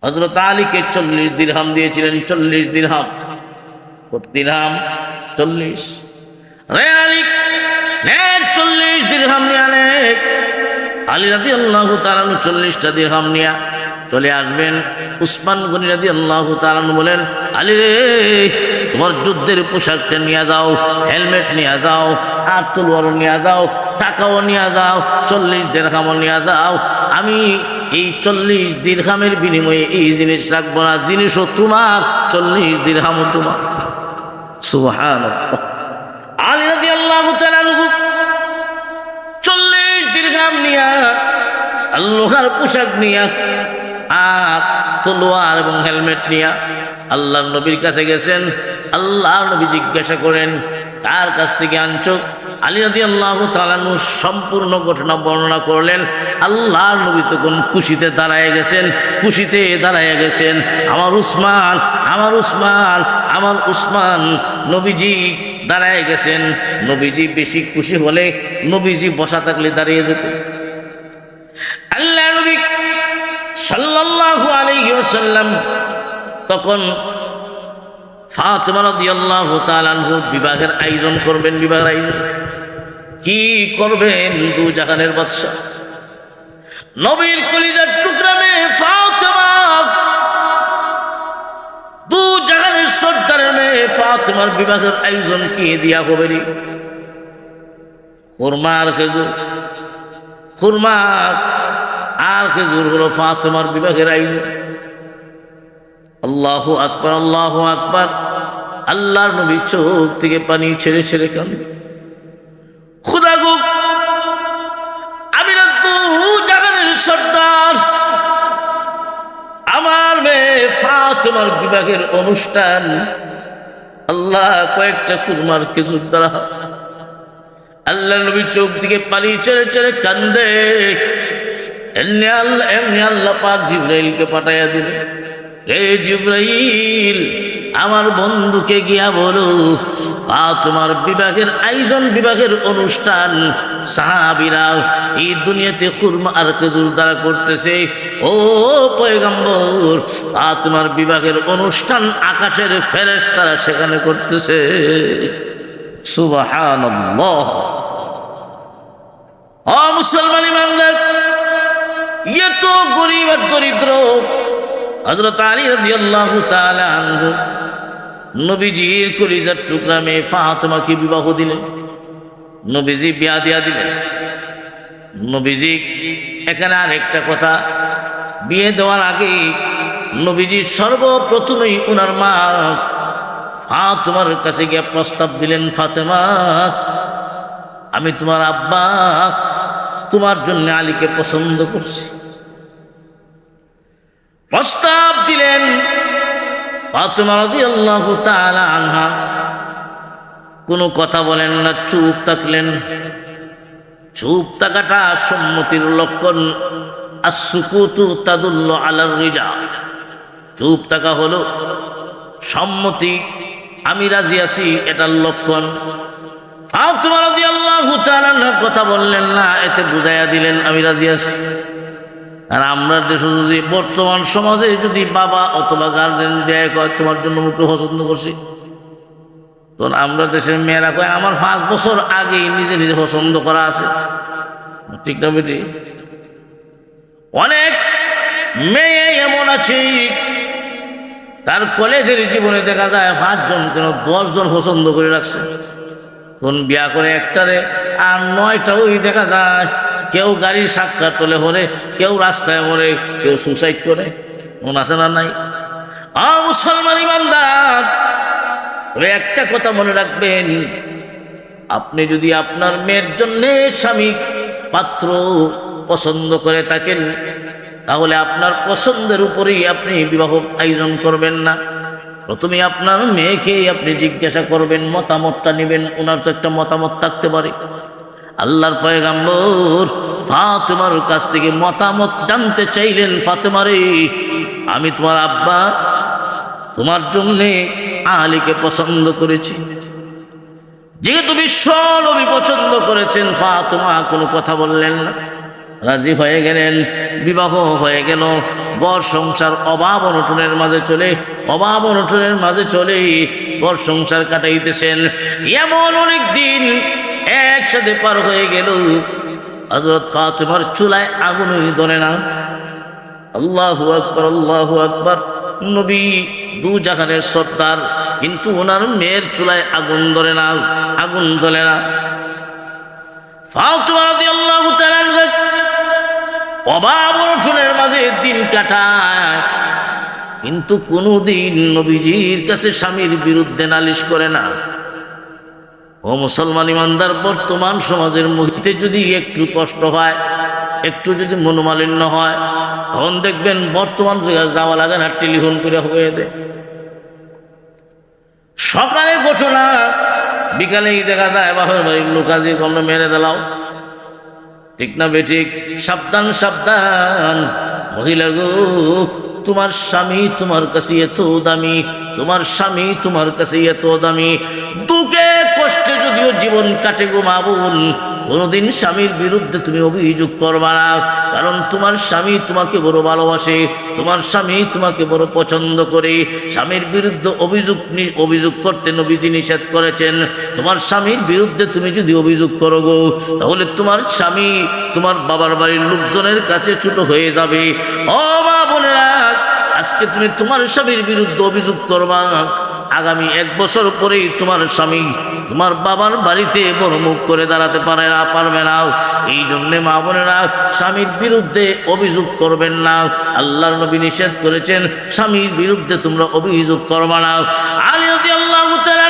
হযরত আলীকে 40 দিরহাম দিয়েছিলেন। 40 দিরহাম, কত দিরহাম? 40। রে আলী, নে 40 দিরহাম নিয়ে নে। আলী রাদিয়াল্লাহু তাআলা 40টা দিরহাম নিয়ে চলে আসবেন। উসমান গনি রাদিয়াল্লাহু তাআলা বলেন, আলী রে, তোমার যুদ্ধের পোশাকটা নিয়ে যাও, হেলমেট নিয়ে যাও, আর তলোয়ার নিয়ে যাও, টাকাও নিয়ে যাও, 40 দিরহামও নিয়ে যাও। আমি এই 40 দিরহামের বিনিময়ে এই জিনিস রাখবো না, জিনিসও তোমার, 40 দিরহামও তোমার। সুবহানাল্লাহ। আলী রাদিয়াল্লাহু তাআলা 40 দিরহাম নিয়া, লোহার পোশাক নিয়া, আর তলোয়ার এবং হেলমেট নিয়া আল্লাহর নবীর কাছে গেছেন। আল্লাহর নবী জিজ্ঞাসা করেন, কার কাছ থেকে আনছো? আলী রাদিয়াল্লাহু তাআলা সম্পূর্ণ ঘটনা বর্ণনা করলেন। আল্লাহর নবী তখন খুশিতে দাঁড়ায় গেছেন, খুশিতে দাঁড়ায় গেছেন। আমার উসমান, আমার উসমান, আমার উসমান। নবীজি দাঁড়ায় গেছেন। নবীজি বেশি খুশি হলে নবীজি বসা থাকলে দাঁড়িয়ে যেত। আল্লাহ নবী সাল্লাল্লাহু আলাইহি ওয়াসাল্লাম তখন ফাতিমা রাদিয়াল্লাহু তাআলা আনহা বিবাহের আয়োজন করবেন। বিবাহের আয়োজন কি করবেন? দু জাহানের বাদশা, নবীর কলিজার টুকরা মেয়ে ফাতিমা, দু জাহানের সর্দারের মেয়ে ফাতিমার বিবাহের আয়োজন কি দিয়া হবে রে? খুরমা আর খেজুর, খুরমা আর খেজুর হলো ফাতিমার বিবাহের আয়োজন। আল্লাহু আকবার, আল্লাহু আকবার। আল্লাহর নবী চোখ থেকে পানি ছেড়ে ছেড়ে কাঁদে। খুদা গো, আমি না দু জাহানের সর্দার, আমার মেয়ে ফাতিমার বিবাহের অনুষ্ঠান আল্লাহ কয়েকটা খুরমার খেজুর দ্বারা। আল্লাহর নবী চোখ থেকে পানি ছেড়ে ছেড়ে কান্দে। এমনি আল্লাহ পাক জিবরাইলকে পাঠাইয়া দিলেন, হে জিবরাইল, আমার বন্ধুকে গিয়া বলো তোমার বিবাহের আয়োজন, বিবাহের অনুষ্ঠান সাহাবীরা এই দুনিয়াতে খুরমা আর খেজুর দ্বারা করতেছে। ও পয়গম্বর, তোমার বিবাহের অনুষ্ঠান আকাশের ফেরেশতারা সেখানে করতেছে। সুবহানাল্লাহ। ও মুসলমান ইমানদার, এত গরিব আর দরিদ্র হযরত আলী রাদিয়াল্লাহু তাআলা আনহু নবীজির কলিজার টুকরা মেয়ে ফাতিমাকে বিবাহ দিলেন। নবীজি বিয়া দিয়া দিলেন। নবীজি এখানে আরেকটা কথা, বিয়ে দেওয়ার আগে নবীজি সর্বপ্রথমেই ওনার মা ফাতিমার কাছে গিয়ে প্রস্তাব দিলেন, ফাতেমা, আমি তোমার আব্বা তোমার জন্য আলীকে পছন্দ করছি। প্রস্তাব দিলেন। ফাতিমা রাদিয়াল্লাহু তাআলা আনহা কোনো কথা বলেন না, চুপ থাকলেন। চুপ থাকাটা সম্মতির লক্ষণ। as-sukutu tadullu ala ar-rida। চুপ থাকা হলো সম্মতি, আমি রাজি আছি, এটার লক্ষণ। ফাতিমা রাদিয়াল্লাহু তাআলা কথা বললেন না, এতে বুঝাইয়া দিলেন আমি রাজি আছি। আর আমরা দেশে যদি বর্তমান সমাজে যদি বাবা অথবা গার্জেন দেয় কয় তোমার জন্য মুখে পছন্দ করছি, তখন আমরা দেশের মেয়েরা কয় আমার 5 বছর আগেই নিজে নিজে পছন্দ করা আছে। ঠিক না বেটি? অনেক মেয়ে এমন আছে তার কলেজের জীবনে দেখা যায় 5 জন কেন 10 জন পছন্দ করে রাখছে, তখন বিয়া করে একটারে আর 9টা ওই দেখা যায়। কেউ গাড়ির সাক্ষাৎ তোলে হরে, কেউ রাস্তায় মরে, কেউ সুসাইড করে। মন আছে না নাই? মুসলমান ইমানদার, একটা কথা মনে রাখবেন, আপনি যদি আপনার মেয়ের জন্য স্বামী পাত্র পছন্দ করে থাকেন, তাহলে আপনার পছন্দের উপরেই আপনি বিবাহ আয়োজন করবেন না। প্রথমে আপনার মেয়েকে আপনি জিজ্ঞাসা করবেন, মতামতটা নেবেন। ওনার তো একটা মতামত থাকতে পারে। আল্লাহর পয়গম্বর ফাতিমার কাছ থেকে মতামত জানতে চাইলেন, ফাতিমা রে, আমি তোমার আব্বা তোমার জন্য আলীকে পছন্দ করেছি। যেহেতু বিশ্ব নবী পছন্দ করেছেন, ফাতিমা কোনো কথা বললেন না। রাজি হয়ে গেলেন, বিবাহ হয়ে গেল। ঘর সংসার অভাব অনটনের মাঝে চলে, অভাব অনটনের মাঝে চলে ঘর সংসার কাটাইতেছেন। এমন অনেক দিন একসাথে পার হয়ে গেল, হযরত ফাতেমার চুলায় আগুনই ধরে না। আল্লাহু আকবার, আল্লাহু আকবার। নবী দু জাহানের সর্দার, কিন্তু ওনার মেয়ের চুলায় আগুন ধরে না, আগুন জ্বলে না। ফাতেমা রাদিয়াল্লাহু তাআলা অভাব অনটনের মাঝে দিন কাটায়, কিন্তু কোনোদিন নবীজির কাছে স্বামীর বিরুদ্ধে নালিশ করে না। ও মুসলমান ইমানদার, বর্তমান সমাজের মহিতে যদি একটু কষ্ট হয়, একটু যদি মনোমালিন্য হয়, তখন দেখবেন বর্তমান যাওয়া লাগে না, টেলিফোন করে হয়ে দেয়। সকালের ঘটনা বিকালেই দেখা যায় বাপের বাড়ির লোক আজকে কমে মেরে দিলাও। ঠিক না বেঠিক? সাবধান সাবধান মহিলা গো, তোমার স্বামী তোমার কাছে এত দামি, তোমার স্বামী তোমার কাছে এত দামি। দুঃখে কষ্টে যদিও জীবন কাটে গো মা বোন, কোনোদিন স্বামীর বিরুদ্ধে তুমি অভিযোগ করবা না, কারণ তোমার স্বামী তোমাকে বড় ভালোবাসে, তোমার স্বামী তোমাকে বড় পছন্দ করে। স্বামীর বিরুদ্ধে অভিযোগ করতে নবীজি নিষেধ করেছেন। তোমার স্বামীর বিরুদ্ধে তুমি যদি অভিযোগ করো গো, তাহলে তোমার স্বামী তোমার বাবার বাড়ির লোকজনের কাছে ছোট হয়ে যাবে। ও মা বোনেরা, আজকে তুমি তোমার স্বামীর বিরুদ্ধে অভিযোগ করবা, আগামী 1 বছর পরেই তোমার স্বামী তোমার বাবার বাড়িতে বড় মুখ করে দাঁড়াতে পারবে না। এই জন্যে মা বোনেরা, স্বামীর বিরুদ্ধে অভিযোগ করবেন না। আল্লাহর নবী নিষেধ করেছেন স্বামীর বিরুদ্ধে তোমরা অভিযোগ করবা না। আলী রাদিয়াল্লাহু তাআলা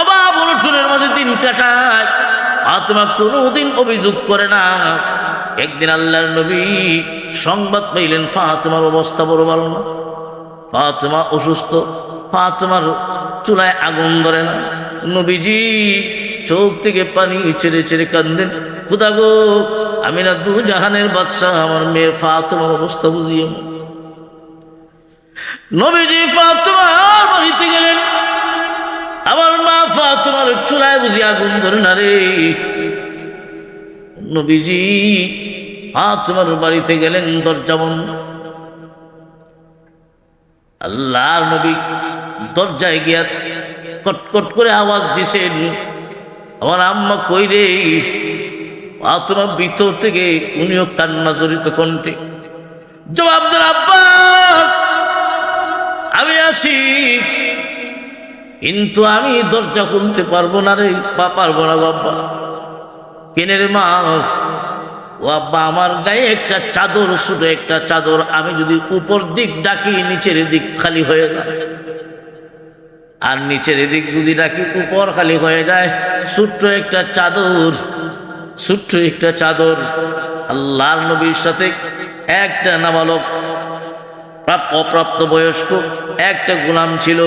অভাব অনটনের মাঝে দিন কাটায়, ফাতেমা কোনোদিন অভিযোগ করে না। একদিন আল্লাহর নবী সংবাদ পাইলেন ফাতেমার অবস্থা বড় ভালো না, ফাতেমা অসুস্থ, ফাতেমার চুলায় আগুন ধরে না। নবীজি চোখ থেকে পানি ছেড়ে ছেড়ে কান্দেন, খোদা গো, আমি না দু জাহানের বাদশাহ, আমার মেয়ে ফাতেমার অবস্থা বুঝিয়ে। নবীজি ফাতেমার বাড়িতে গেলেন, আমার মা ফাতেমার চুলায় বুঝি আগুন ধরে না রে। নবীজি ফাতেমার বাড়িতে গেলেন, দরজা বন্ধ। আল্লাহর নবী দরজায় গিয়া কটকট করে আওয়াজ দিছেন, আমার আম্মা কই রে? ফাতেমা ভিতর থেকে উনিও কান্না জড়িত কণ্ঠে জবাব দেন, আব্বা আমি আসি, কিন্তু আমি দরজা খুলতে পারবো না রে, পারবো না আব্বা। কেনে রে মা? ও আব্বা, আমার গায়ে একটা চাদর, ছোট একটা চাদর, আমি যদি উপর দিক ডাকি নিচের দিক খালি হয়ে যায়, আর নিচের দিক যদি ডাকি উপর খালি হয়ে যায়। ছোট্ট একটা চাদর, ছোট্ট একটা চাদর। আল্লাহর নবীর সাথে একটা নাবালক অপ্রাপ্ত বয়স্ক একটা গোলাম ছিল।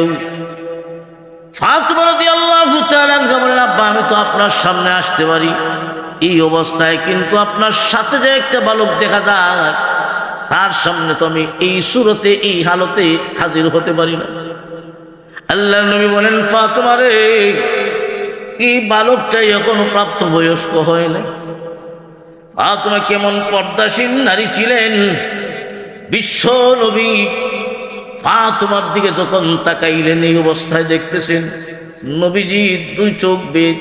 ফাতেমা রাদিয়াল্লাহু তাআলা বলেন, আব্বা আমি তো আপনার সামনে আসতে পারি এই অবস্থায়, কিন্তু আপনার সাথে যে একটা বালক দেখা যায়, তার সামনে তো আমি এই সুরতে এই হালতে হাজির হতে পারি না। আল্লাহর নবী বলেন, ফাতেমা রে, এই বালকটাই এখনো প্রাপ্ত বয়স্ক হয় না। ফাতেমা কেমন পর্দাসীন নারী ছিলেন। বিশ্ব নবী ফাতেমার দিকে যখন তাকাইলেন, এই অবস্থায় দেখতেছেন নবীজি দুই চোখ বেয়ে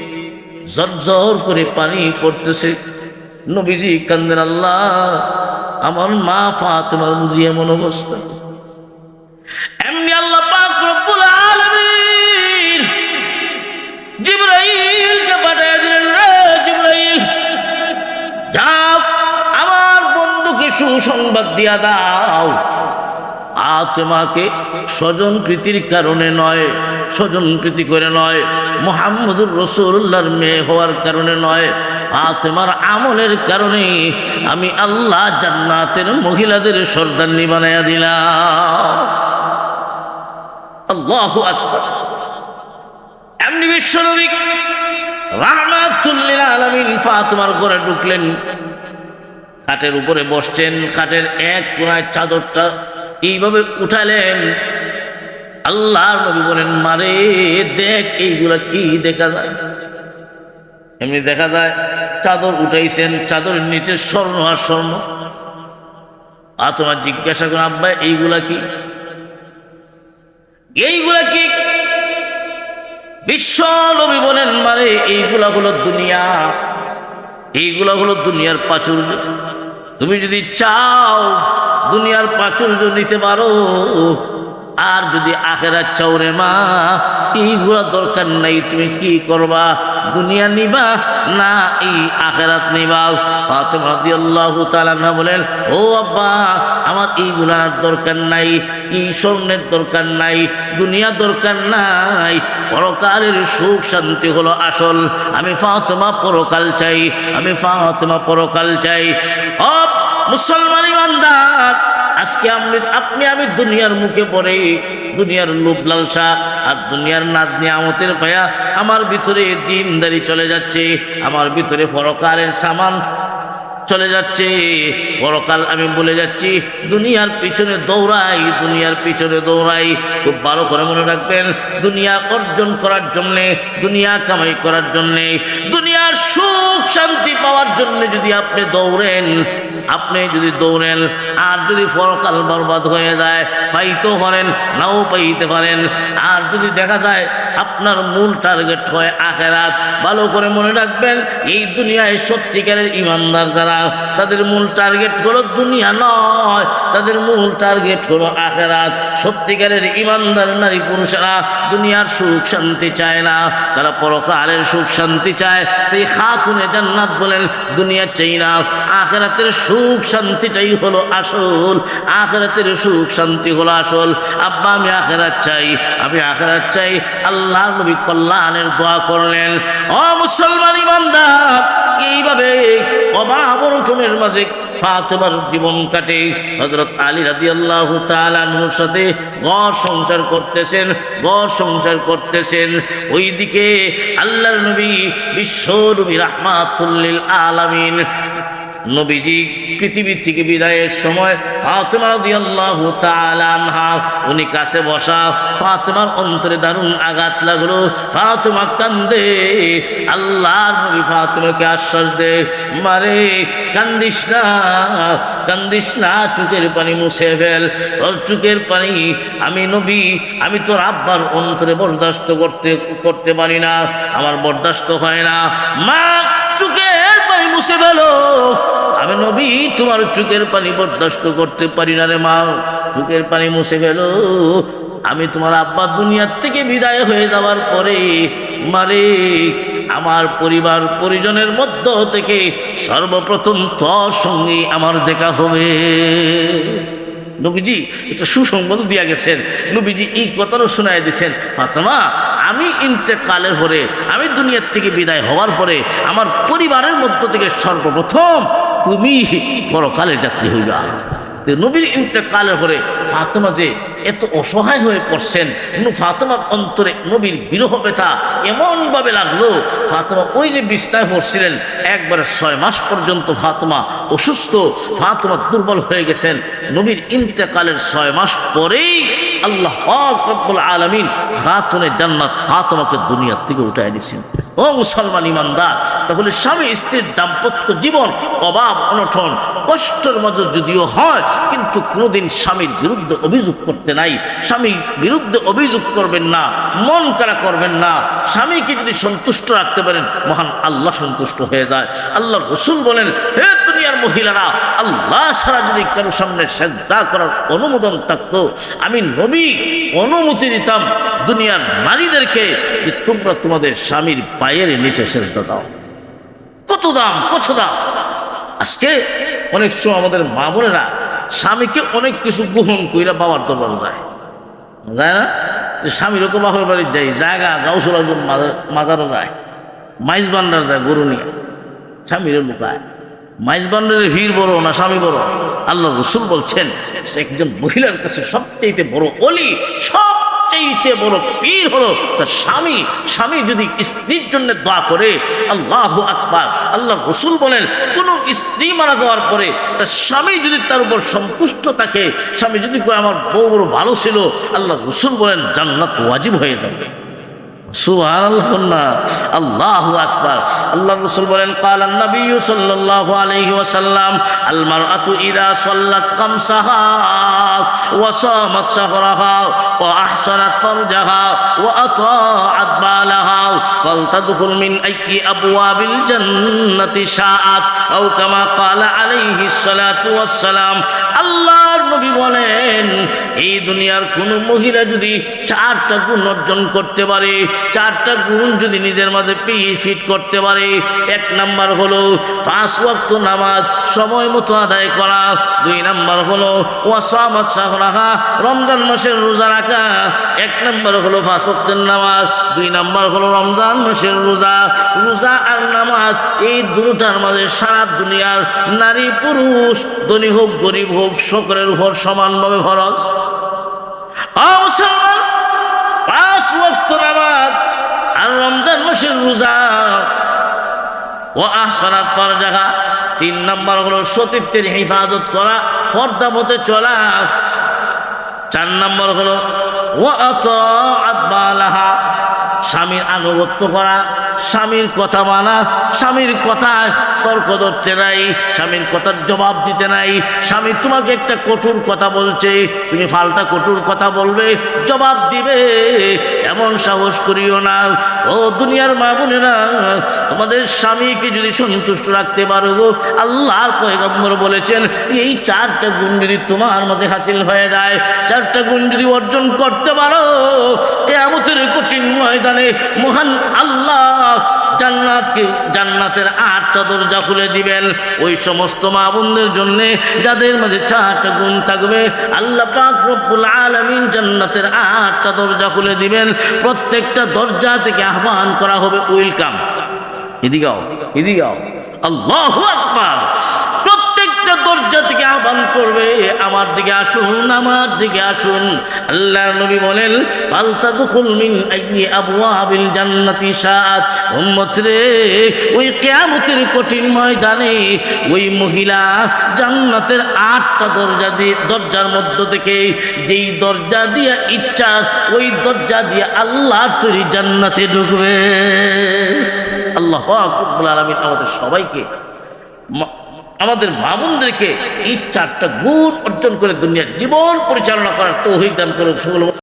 ঝরঝর করে পানি পড়তেছে। নবীজি কান্দেন, আল্লাহ আমার মা ফাতেমার বুঝি এমন অবস্থা। এমনি আল্লাহ পাক রব্বুল আলামিন জিবরাইলকে পাঠিয়ে দিলেন, রে জিবরাইল, যাও আমার বন্ধুকে সুসংবাদ দিয়া দাও, ফাতেমাকে স্বজন প্রীতির কারণে নয়, স্বজন প্রীতি করে নয়, মুহাম্মদুর রাসূলুল্লাহর মেয়ে হওয়ার কারণে নয়, ফাতেমার আমলের কারণে আমি আল্লাহ জান্নাতের মহিলাদের সর্দারনি বানায়া দিলাম। আল্লাহু আকবার। এমনি বিশ্বনবী রাহমাতুল লিল আলামিন ফাতেমার ঘরে ঢুকলেন, খাটের উপরে বসছেন, খাটের এক কোণায় চাদরটা এইভাবে উঠালেন। আল্লাহর নবী বলেন, মারে দেখ এইগুলা কি দেখা যায়? এমনি দেখা যায় চাদর উঠাইছেন, চাদরের নিচে স্বর্ণ আর স্বর্ণ। আর তোমার জিজ্ঞাসা করেন আব্বা এইগুলা কি, এইগুলা কি? বিশ্ব নবী বলেন মানে এইগুলা হলো দুনিয়া, এইগুলা হলো দুনিয়ার প্রাচুর্য। তুমি যদি চাও দুনিয়ার প্রাচুর্য নিতে পারো, আর যদি আখেরাত চাও রে মা, এইগুলা দরকার নাই। তুমি কি করবা? দুনিয়া নিবা না এই আখেরাত নিবা? ফাতেমা রাদিয়াল্লাহু তাআলা আনহা বলেন, ও আব্বা, আমার এইগুলার দরকার নাই, এই স্বর্ণের দরকার নাই, দুনিয়া দরকার নাই। পরকালের সুখ শান্তি হলো আসল। আমি ফাতেমা পরকাল চাই, আমি ফাতেমা পরকাল চাই। ও মুসলমান ইমানদার, আজকে আপনি আমি দুনিয়ার মুখে পড়ে দুনিয়ার লোভ লালসা আর দুনিয়ার নাজ নিয়ামতের পায়া আমার ভিতরে দিনদারি চলে যাচ্ছে, আমার ভিতরে পরকালের সামান চলে যাচ্ছে। পরকাল আমি বলে যাচ্ছি, দুনিয়ার পিছনে দৌড়াই, দুনিয়ার পিছনে দৌড়াই। খুব ভালো করে মনে রাখবেন, দুনিয়া অর্জন করার জন্যে, দুনিয়া কামাই করার জন্যে, দুনিয়ার সুখ শান্তি পাওয়ার জন্য যদি আপনি দৌড়েন, আপনি যদি দৌড়েন আর যদি পরকাল বরবাদ হয়ে যায়, পাইতে পারেন নাও পাইতে পারেন। আর যদি দেখা যায় আপনার মূল টার্গেট হয় আখেরাত, ভালো করে মনে রাখবেন, এই দুনিয়ায় সত্যিকারের ইমানদার যারা, তাদের মূল টার্গেট হলো দুনিয়া নয়, তাদের মূল টার্গেট হলো আখেরাত। সত্যিকারের ইমানদার নারী পুরুষেরা দুনিয়ার সুখ শান্তি চায় না, তারা পরকালের সুখ শান্তি চায়। সেই খাতুনে জান্নাত বলেন দুনিয়া চাই না, আখেরাতের সুখ শান্তিটাই হলো আসল, আখেরাতের সুখ শান্তি হলো আসল। আব্বা আমি আখেরাত চাই, আমি আখেরাত চাই। আল্লাহ নবী কল্যাণের দোয়া করলেন। ও মুসলমান ইমানদার, এইভাবে অভাব অনটনের মাঝে ফাতেমার জীবন কাটে। হযরত আলী রাদিয়াল্লাহু তাআলা আনহুর সাথে ঘর সংসার করতেছেন, ঘর সংসার করতেছেন। ওইদিকে আল্লাহর নবী বিশ্ব নবী রাহমাতুল লিল আলামিন নবীজি পৃথিবী থেকে বিদায়ের সময় ফাতেমা রাদিয়াল্লাহু তাআলা আনহা উনি কাছে বসা। ফাতেমার অন্তরে দারুণ আঘাত লাগলো, ফাতেমা কান্দে। আল্লাহর নবী ফাতেমাকে আশ্বাস দে, মারে কান্দিস না, কান্দিস না, চোখের পানি মুছে ফেল। তোর চোখের পানি আমি নবী, আমি তোর আব্বার অন্তরে বরদাস্ত করতে পারি না, আমার বরদাস্ত হয় না। মা চোখের পানি মুছে ফেলো, আমি নবী তোমার চোখের পানি বরদাস্ত করতে পারি না রে মা, চোখের পানি মুছে ফেলো। আমি তোমার আব্বা দুনিয়ার থেকে বিদায় হয়ে যাওয়ার পরে মারে আমার পরিবার পরিজনের মধ্য থেকে সর্বপ্রথম তোর সঙ্গে আমার দেখা হবে। নবীজি এটা সুসংবাদ দিয়া গেছেন, নবীজি এই কথাটা শোনায় দিয়েছেন, ফাতেমা আমি ইন্তেকালের পরে, আমি দুনিয়ার থেকে বিদায় হওয়ার পরে আমার পরিবারের মধ্য থেকে সর্বপ্রথম তুমি পরকালের যাত্রী হইবা। নবীর ইন্তেকালের পরে ফাতেমা যে এত অসহায় হয়ে পড়ছেন, ফাতেমার অন্তরে নবীর বিরহ ব্যথা এমনভাবে লাগলো। ফাতেমা ওই যে বিছনায় পড়ছিলেন, একবারে 6 মাস পর্যন্ত ফাতেমা অসুস্থ, ফাতেমা দুর্বল হয়ে গেছেন। নবীর ইন্তেকালের 6 মাস পরেই আল্লাহ পাক রব্বুল আলামিন খাতুনে জান্নাত ফাতেমাকে দুনিয়ার থেকে উঠায় নিয়েছেন। ও মুসলমান ইমানদার, তাহলে স্বামী স্ত্রীর দাম্পত্য জীবন অভাব অনটন কষ্টের মাঝে যদিও হয়, কিন্তু কোনোদিন স্বামীর বিরুদ্ধে অভিযোগ করতে নাই, স্বামীর বিরুদ্ধে অভিযোগ করবেন না, মন খারাপ করবেন না। স্বামীকে যদি সন্তুষ্ট রাখতে পারেন, মহান আল্লাহ সন্তুষ্ট হয়ে যায়। আল্লাহ রাসূল বলেন, হে দুনিয়ার মহিলারা, আল্লাহ ছাড়া যদি কারো সামনে সিজদা করার অনুমোদন থাকতো, আমি নবী অনুমতি দিতাম দুনিয়ার নারীদেরকে যে তোমরা তোমাদের স্বামীর পায়ের নিচে সিজদা দাও। কত দাম, কত দাম! আজকে অনেক সময় আমাদের মা বোনেরা স্বামীকে অনেক কিছু গ্রহণ কইরা বাবার দরবার যায়, যায় না? স্বামীর ওকে বাপের বাড়ির যাই, জায়গা গাউসুল আজম মাজারও যায়, মাইজ বান্ডার যায় গরু নিয়ে, স্বামীরও লুকায়। মাইজ বান্ডারের ভিড় বড় না স্বামী বড়? আল্লাহ রাসূল বলছেন, একজন মহিলার কাছে সবচেয়ে বড় ওলি, সবচেয়ে বড় পীর হলো তার স্বামী। স্বামী যদি স্ত্রীর জন্য দোয়া করে, আল্লাহু আকবার। আল্লাহ রাসূল বলেন, কোন স্ত্রী মারা যাওয়ার পরে তার স্বামী যদি তার উপর সন্তুষ্ট থাকে, স্বামী যদি কয় আমার বউ বড় ভালো ছিল, আল্লাহ রাসূল বলেন জান্নাত ওয়াজিব হয়ে যাবে, সুবহানাল্লাহ না, আল্লাহু আকবার। আল্লাহ রাসূল বলেন ক্বালান নবী সাল্লাল্লাহু আলাইহি ওয়াসাল্লাম আল মারআতু ইযা সাল্লাত খামসাহা ওয়া সামাত শাহরাহা ওয়া আহসানাত ফারজাহা ওয়া আতাআত বালাহা ফালতাদখুল মিন আইয়ি আবওয়াবিল জান্নাতি শাআত আও কামা ক্বালা আলাইহিস সালাতু ওয়াস সালাম। আল্লাহর নবী বলেন এই দুনিয়ার কোন মহিলা যদি 4টা গুণ অর্জন করতে পারে, 4টা গুণ যদি নিজের মাঝে ফিট করতে পারে, 1 নাম্বার হলো 5 ওয়াক্ত নামাজ সময় মতো আদায় করা, 2 নাম্বার হলো ওয়াসামাত শাহরাহা রমজান মাসের রোজা রাখা, 1 নাম্বার হলো 5 ওয়াক্তের নামাজ, 2 নাম্বার হলো রমজান মাসের রোজা। রোজা আর নামাজ এই দুটার মাঝে সারা দুনিয়ার নারী পুরুষ ধনী হোক গরিব হোক সকলের উপর সমানভাবে ফরজ। মুসলমান 5 ওয়াক্ত নামাজ আর রমজান মাসের রোজা ও আহসানাত ফারজাহা, 3 নাম্বার হলো সতীত্বের হেফাজত করা, পর্দা মতে চলা, 4 নাম্বার হলো ও আতাআত বালাহা স্বামীর আনুগত্য করা, স্বামীর কথা মানা, স্বামীর কথায় তর্ক ধরতে নাই, স্বামীর কথার জবাব দিতে নাই। স্বামী তোমাকে একটা কঠোর কথা বলছে, তুমি পাল্টা কঠোর কথা বলবে, জবাব দিবে, এমন সাহস করিও না। ও দুনিয়ার মা বোনেরা, তোমাদের স্বামীকে যদি সন্তুষ্ট রাখতে পারো গো, আল্লাহর পয়গম্বর বলেছেন এই 4টা গুণ যদি তোমার মাঝে হাসিল হয়ে যায়, 4টা গুণ যদি অর্জন করতে পারো, কিয়ামতের কঠিন ময়দানে মহান আল্লাহ জান্নাতের 8টা দরজা খুলে দিবেন ওই সমস্ত মা বোনদের জন্য যাদের মাঝে 4টা গুণ থাকবে। আল্লাহ পাক রব্বুল আলামিন জান্নাতের 8টা দরজা খুলে দিবেন, প্রত্যেকটা দরজা থেকে আহ্বান করা হবে ওয়েলকাম, এদিকে আও, আল্লাহু আকবার। প্রত্যেকটা দরজা থেকে আহ্বান করবে আমার দিকে আসুন, আমার দিকে আসুন। আল্লাহর নবী বলেন ফালতাদখুল মিন আইয়ি আবওয়াবিল জান্নাতি শাআত। উম্মত রে, ওই কিয়ামতের কঠিন ময়দানে ওই মহিলা জান্নাতের 8টা দরজার মধ্য থেকে যেই দরজা দিয়ে ইচ্ছা ওই দরজা দিয়ে আল্লাহর তৈরি জান্নাতে ঢুকবে। আল্লাহ পাক রব্বুল আলামিন আমাদের সবাইকে, আমাদের মা বোনদেরকে এই 4টা গুণ অর্জন করে দুনিয়ার জীবন পরিচালনা করার তৌফিক দান করুক।